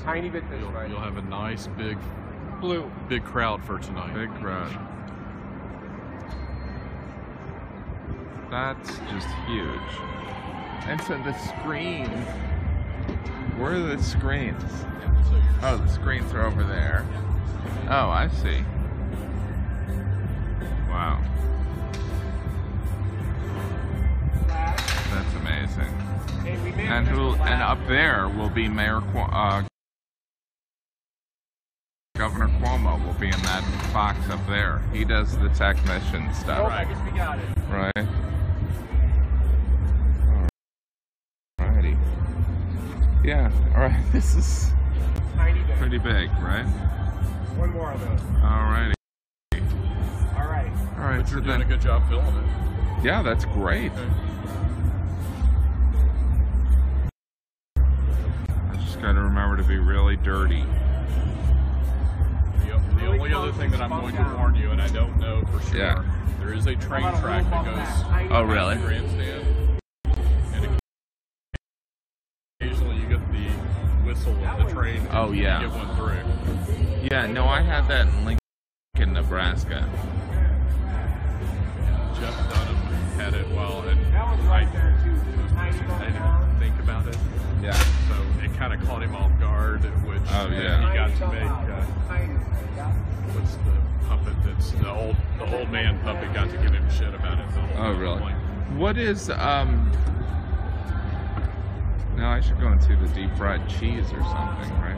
tiny bit this way. You'll have a nice big Blue. big crowd for tonight. Big crowd. That's just huge. And so the screen, where are the screens? Oh, the screens are over there. Oh, I see. Wow. That's amazing. And up there will be Governor Cuomo will be in that box up there. He does the technician stuff. Oh, I guess we got it. Right. Alrighty. Yeah, alright, this is pretty big, right? One more of those. Alrighty. Alright. Alright, But so you're doing then, a good job filming it. yeah, that's great. Okay. I just gotta remember to be really dirty. The only other thing that I'm going to warn you, and I don't know for sure, Yeah. there is a train track that goes Oh, really? to the grandstand. And occasionally you get the whistle of the train. Oh, yeah. You get one through. Yeah, no, I had that in Lincoln, Nebraska. Jeff Dunham had it and I didn't even think about it. Yeah. So it kind of caught him off guard, which Oh, yeah. he got to make. What's the puppet that's the old man puppet got to give him shit about it. Oh, really? What is, now I should go and see the deep fried cheese or something, right?